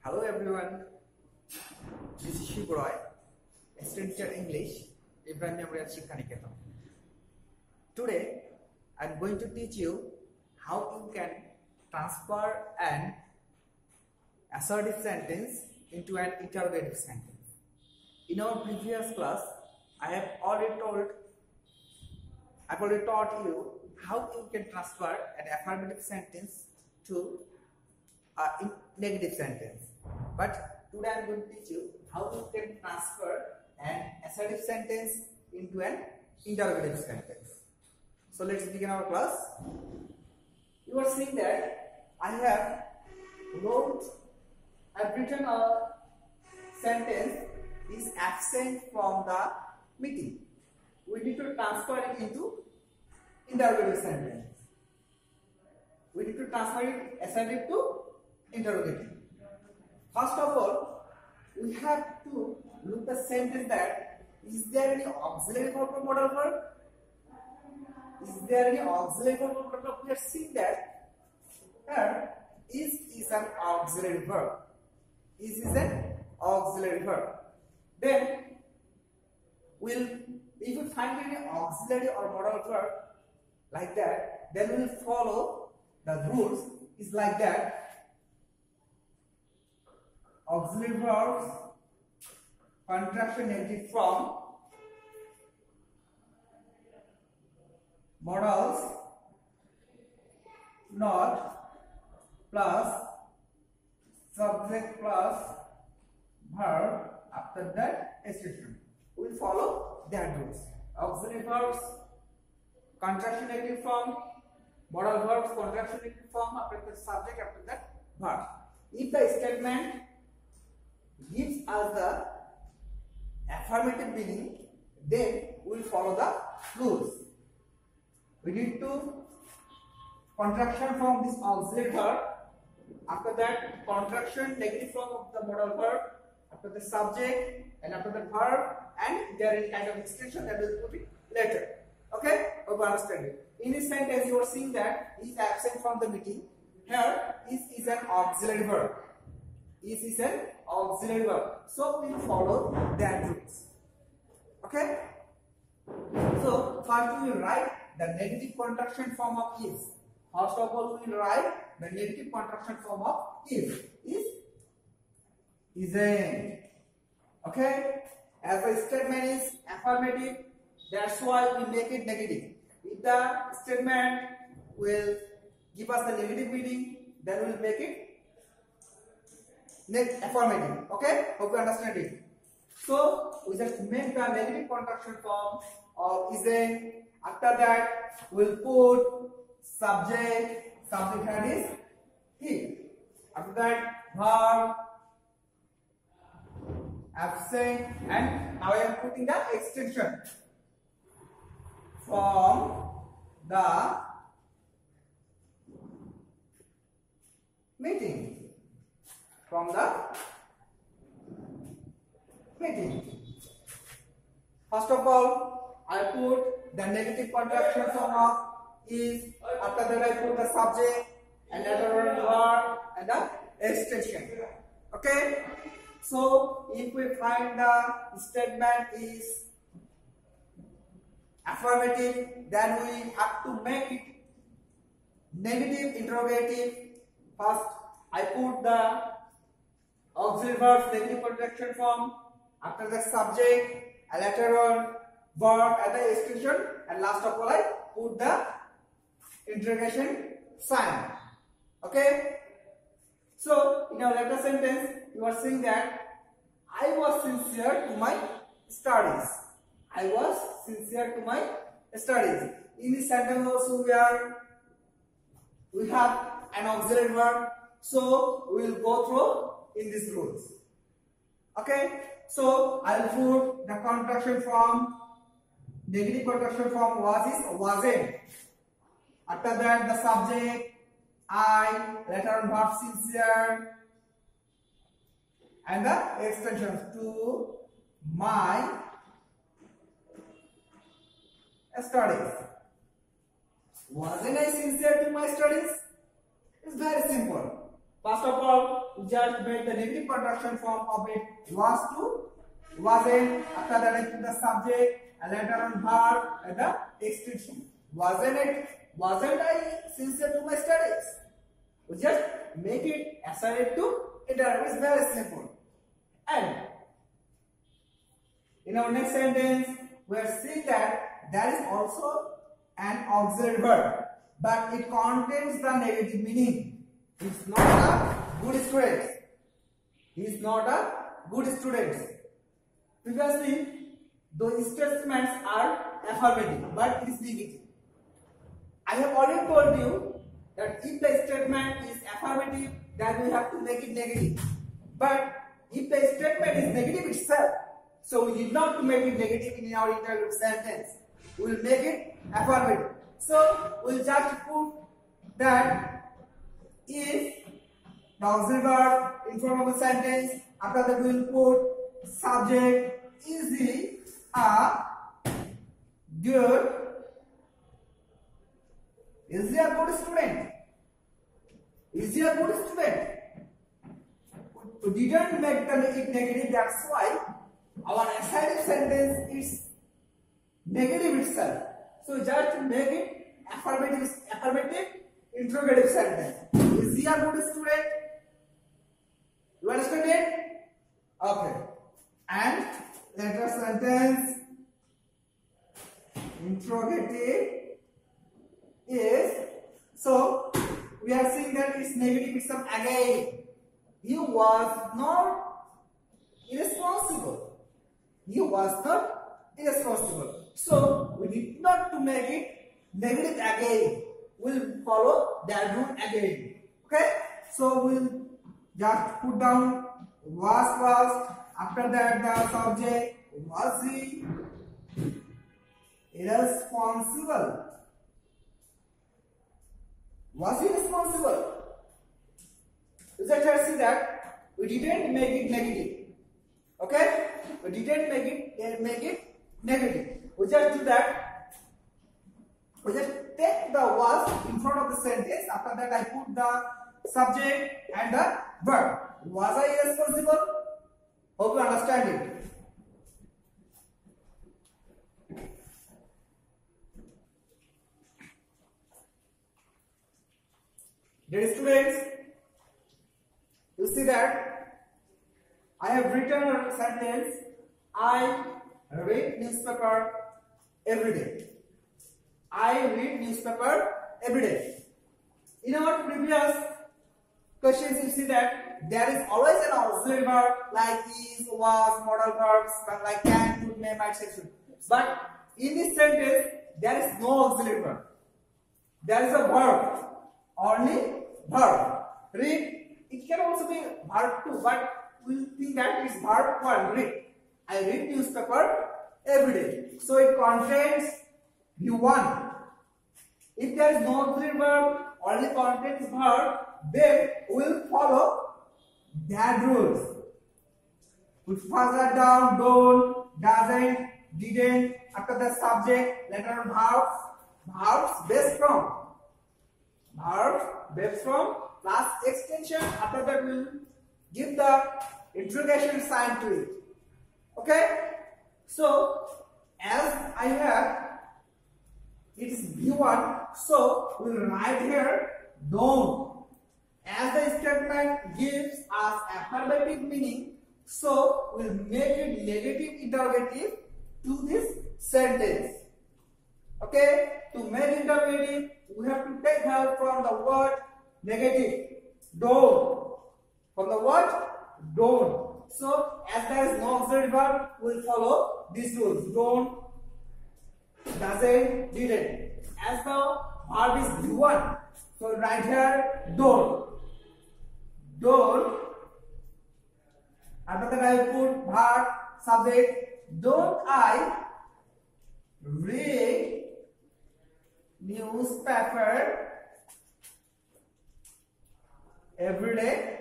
Hello everyone, this is Shiv Roy, student teacher English, Ibrahim Memorial Shikha Niketan. Today I am going to teach you how you can transfer an assertive sentence into an interrogative sentence. In our previous class, I have already taught you how you can transfer an affirmative sentence to a negative sentence. But today I am going to teach you how you can transfer an assertive sentence into an interrogative sentence. So let's begin our class. You are seeing that I've written a sentence is absent from the meeting. We need to transfer it into interrogative sentence. We need to transfer it assertive to interrogative. First of all, we have to look the sentence that is there any auxiliary verb or modal verb? Is there any auxiliary verb or modal verb? We are seeing that here is an auxiliary verb. Is an auxiliary verb. Then if we find any auxiliary or modal verb like that, then we will follow the rules. Is like that. Auxiliary verbs, contraction negative form, modals, not plus subject plus verb after that extension. We will follow that rules. Auxiliary verbs, contraction negative form, modal verbs, contraction negative form after the subject after that verb. If the statement gives us the affirmative meaning, then we will follow the rules. We need to contraction from this auxiliary verb, after that contraction negative form of the modal verb, after the subject and after the verb, and there is kind of extension that will put it later. Okay, hope you understand it. In this sentence you are seeing that is absent from the meeting. Here is an auxiliary verb. Is an auxiliary verb. So we will follow that rules. Okay. So first we will write the negative contraction form of is. First of all, we will write the negative contraction form of is. Isn't. Okay. As the statement is affirmative, that's why we make it negative. If the statement will give us the negative meaning, then we will make it affirmative. Okay, hope you understand it. So we just make the negative contraction form of isn't. After that, we'll put subject. Subject here is he. After that, verb, absent, and now I am putting the extension from the meeting. From the meeting. First of all, I put the negative contraction form of is. After that, I put the subject and later on the verb and the extension. Okay. So if we find the statement is affirmative, then we have to make it negative interrogative. First, I put the auxiliary verbs negative contraction form, after the subject, and later on verb and the extension, and last of all I put the interrogation sign. Okay. So in our later sentence, you are saying that I was sincere to my studies. I was sincere to my studies. In this sentence also we have an auxiliary verb, so we will go through in these rules. Okay, so I will put the contraction form, negative contraction form wasn't. After that, the subject I, later on verb sincere, and the extension to my studies. Wasn't I sincere to my studies? It's very simple. First of all, we just make the negative contraction form of it. Was to wasn't. After that I put the subject and later on verb and the extension. Wasn't it? Wasn't I sincere to my studies? We just make it assign it to interrogative. It's very simple. And in our next sentence, we are seeing that there is also an auxiliary verb, but it contains the negative meaning. He's not a good student. He is not a good student. Previously, those statements are affirmative, but it is negative. I have already told you that if the statement is affirmative, then we have to make it negative. But if the statement is negative itself, so we need not to make it negative in our interrogative sentence. We will make it affirmative. So we will just put that if the auxiliary verb in front of the sentence. After that we will put subject. Is he a good? Is he a good student? Is he a good student? We didn't make it negative, that's why our assertive sentence is negative itself. So just make it affirmative interrogative sentence. Is he a good student? You understand it? Okay. And later sentence interrogative is, so we are seeing that it's negative itself again. He was not irresponsible. He was not irresponsible. So we need not to make it negative again. We'll follow that rule again. Okay? So we'll just put down was first. After that the subject. Was he irresponsible? Was he responsible? Let's see that we didn't make it negative. Okay? We didn't make it negative. We just do that. We just take the was in front of the sentence. After that I put the subject and the verb. Was I irresponsible? Hope you understand it. Dear students, you see that I have written a sentence. I read newspaper every day. I read newspaper every day. In our previous questions, you see that there is always an auxiliary verb like is, was, modal verbs like can, could, may, might, should. But in this sentence, there is no auxiliary verb. There is a verb, only verb. Read. It can also be verb 2, but we will think that it is verb 1. Read. I read newspaper every day. So it contains V1. If there is no auxiliary verb, only contains verb, then we will follow that rules. Put further down, don't, doesn't, didn't. After the subject, letter on verbs. Verbs based from. Verbs based from plus extension. After that we will give the interrogation sign to it. Okay? So as I have it is V1, so we will write here don't. As the statement gives us affirmative meaning, so we will make it negative interrogative to this sentence. Okay? To make interrogative, we have to take help from the word negative. Don't. From the word don't. So as there is no auxiliary verb, we will follow these rules. Don't, doesn't, didn't. As the verb is V1, so right here don't. Don't. After that I will put verb, subject. Don't I read newspaper every day?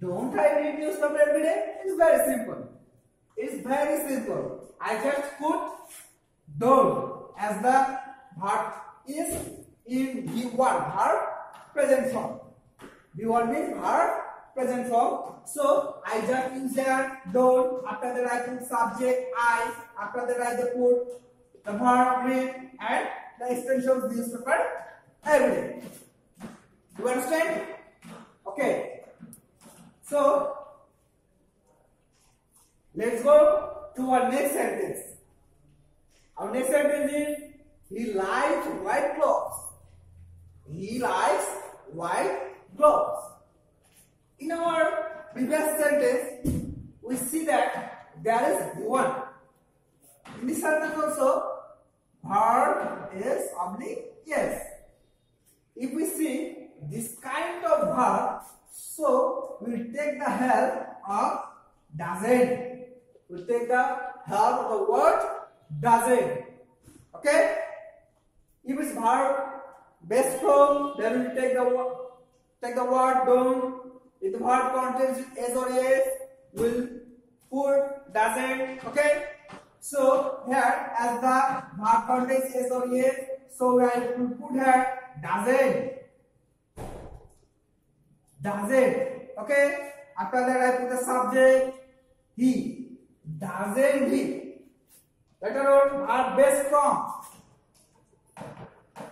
Don't I read newspaper every day? It's very simple. It's very simple. I just put don't as the verb is in V1, verb present form. V1 means verb present form. So I just use there don't. After that I put subject I. After that I put the verb read and the extension of newspaper every day. Do you understand? Okay. So let's go to our next sentence. Our next sentence is he likes white clothes. He likes white clothes. In our previous sentence, we see that there is one. In this sentence also, verb is oblique yes. If we see this kind of verb, so we will take the help of doesn't. We will take the help of the word doesn't. Okay? If it's verb base form, then we will take the word don't. If the verb contains s or s, we'll put doesn't. Okay? So here, as the verb contains s or s, so I will put here doesn't. Okay? After that, I put the subject he. Doesn't he? Later on, verb base form.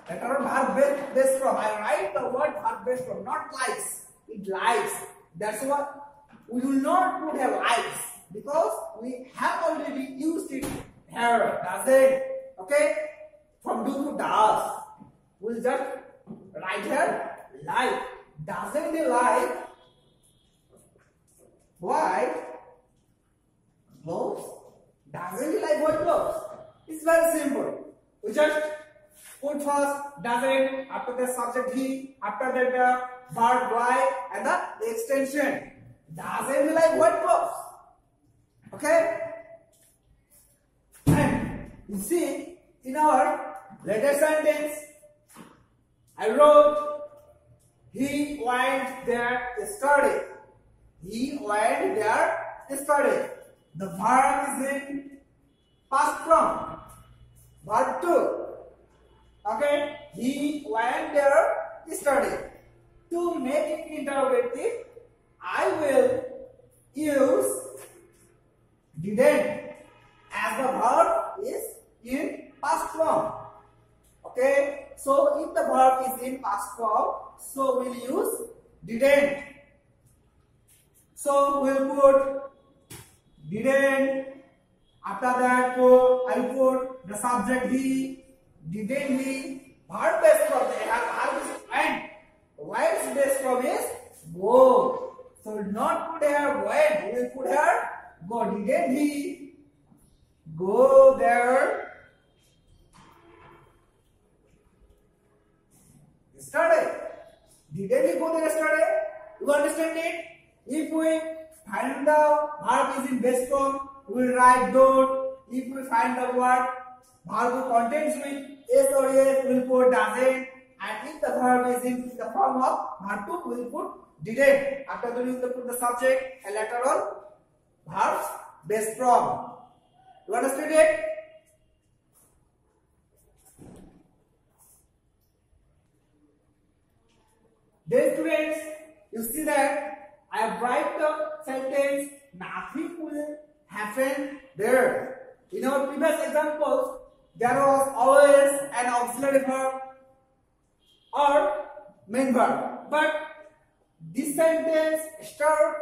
Later on, verb base form. I write the word verb base form, not likes. It likes. That's what we will not put here likes because we have already used it here. Doesn't. Okay? From do to does. We'll just write here like. Doesn't he like white clothes? Doesn't he like white clothes? It's very simple. We just put first doesn't, after the subject he, after that the verb why and the extension. Doesn't he like white clothes? Okay? And you see, in our later sentence, I wrote he went there yesterday. He went there yesterday. The verb is in past form. Verb 2. Okay? He went there yesterday. To make it interrogative, I will use didn't as the verb is in past form. Okay? So if the verb is in past form, so we'll use didn't. So we'll put didn't. After that, I'll put the subject he. Didn't he? Verb base form. Verb is went. Went's base form is go. So we'll not put here went. We'll put here go. Didn't he go there yesterday? Didn't he go there yesterday? You understand it? If we find the verb is in base form, we will write don't. If we find the word verb contains with s or s, we will put doesn't. And if the verb is in the form of verb 2, we will put didn't. After that, we will put the subject and later on verbs base form. You understand it? Then students, you see that I have write the sentence nothing will happen there. In our previous examples, there was always an auxiliary verb or main verb. But this sentence starts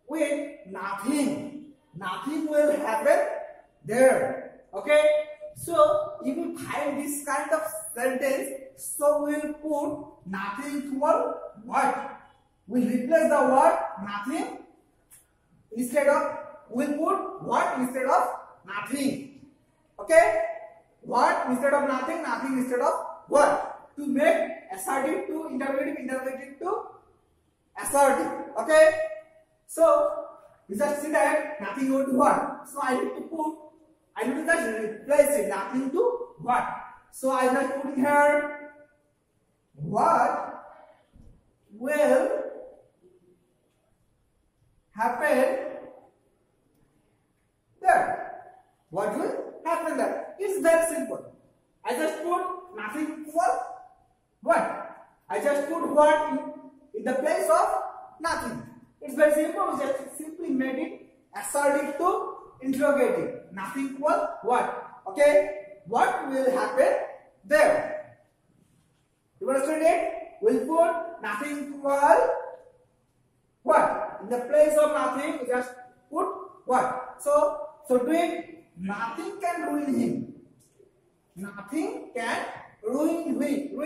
with nothing. Nothing will happen there. Okay? So if we find this kind of sentence, so we will put nothing toward what? We replace the word nothing instead of, we'll put what instead of nothing. Okay? What instead of nothing, nothing instead of what? To make assertive to interrogative, interrogative to assertive. Okay? So you just see that nothing go to what? So I need to just replace it, nothing to what? So I just put here what will happen there. What will happen there? It's very simple. I just put nothing for what? I just put what in the place of nothing. It's very simple. We just simply made it assertive to interrogative. Nothing equal what? Okay. What will happen there? You understand it? We'll put nothing equal what? In the place of nothing, we just put what? So doing nothing can ruin him. Nothing can ruin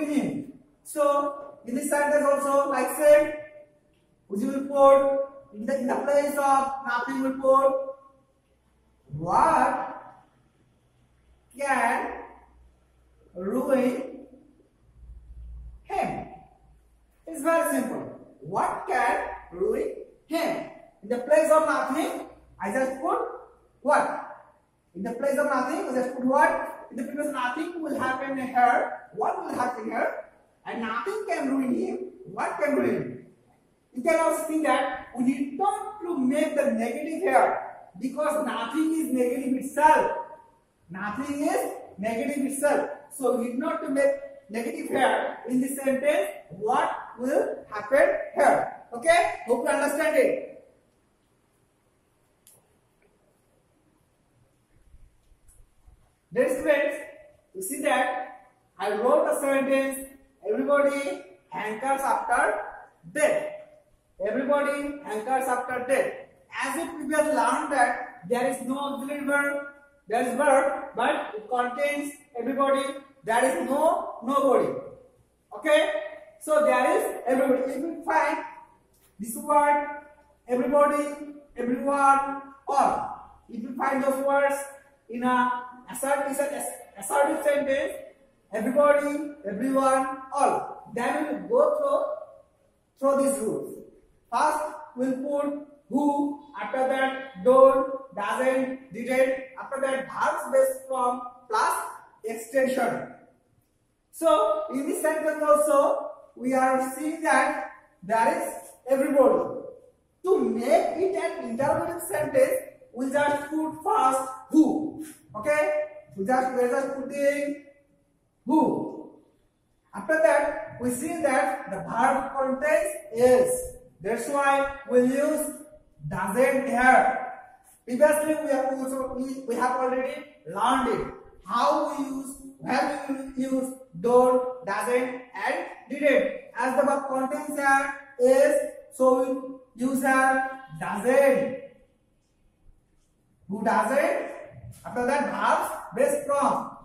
him. So in this sentence also, like said, we will put in the place of nothing, we will put what can ruin him. It's very simple. What can ruin him? In the place of nothing, I just put what? In the place of nothing, I just put what? In the place of nothing will happen here. What will happen here? And nothing can ruin him. What can ruin him? You can also see that we need not to make the negative here, because nothing is negative itself. Nothing is negative itself. So we need not to make negative here in this sentence. What will happen here? Okay? Hope you understand it. Dear students, you see that I wrote a sentence. Everybody hankers after death. Everybody hankers after death. As if we have learned that there is no auxiliary verb, there is verb, but it contains everybody. There is no nobody. Okay? So there is everybody. If we find this word, everybody, everyone, all. If you find those words in a assertive sentence, everybody, everyone, all, then we will go through these rules. First, we'll put who, after that don't, doesn't, didn't, after that verbs based from plus extension. So in this sentence also we are seeing that there is everybody. To make it an interrogative sentence, we'll just put first who. Okay? We're just putting who. After that, we see that the verb contains is. That's why we'll use doesn't here. Previously, we have already learned it. How we use, when we use don't, doesn't, and didn't. As the verb contains here is, so we use here doesn't. Who doesn't? After that, verbs based from.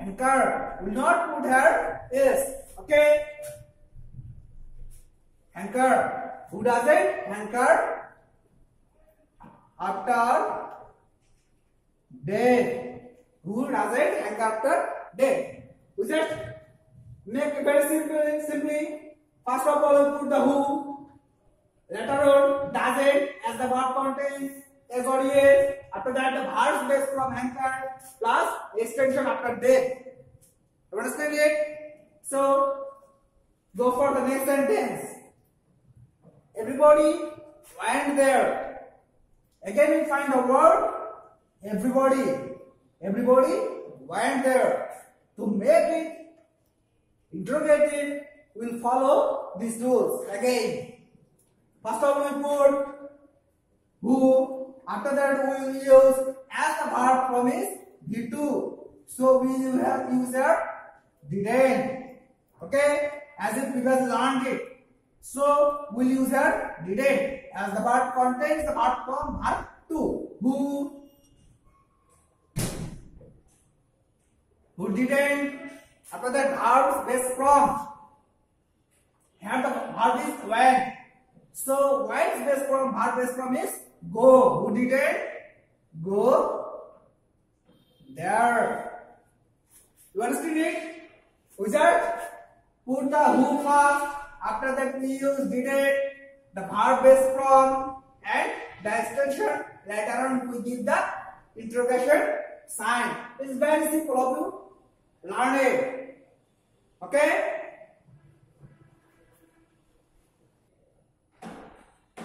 Anchor. Will not put here is. Okay? Anchor. Who doesn't? Anchor after death. Who doesn't? Anchor after death. We just make it very simply. First of all, we put the who. Later on, doesn't as the verb contains as or is. After that, the verbs based from anchor plus extension after death. You understand it? So, go for the next sentence. Everybody went there. Again, we find the word everybody. Everybody went there. To make it interrogative, we'll follow these rules again. First of all, we put who. After that, we will use as the verb form is V2. So we will have user didn't. Okay? As if we have learned it. So we'll use here didn't. As the verb contains the verb form verb 2. Who didn't? After that, verbs based from. Here the verb is went. So went based from, verb based from is go. Who didn't? Go there. You understand it? We just put the who first. After that, we use didn't, the verb based from, and the extension. Later on, we give the interrogation sign. It's very simple of you. Learn it. Okay?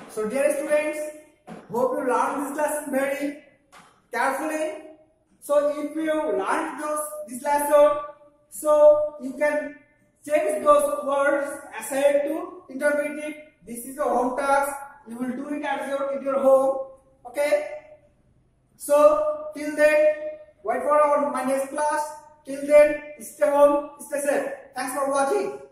So, dear students, hope you learn this lesson very carefully. So, if you learn this lesson, so you can change those words assigned to interpret it. This is your home task. You will do it at your home. Okay. So till then, wait for my next class. Till then, stay home, stay safe. Thanks for watching.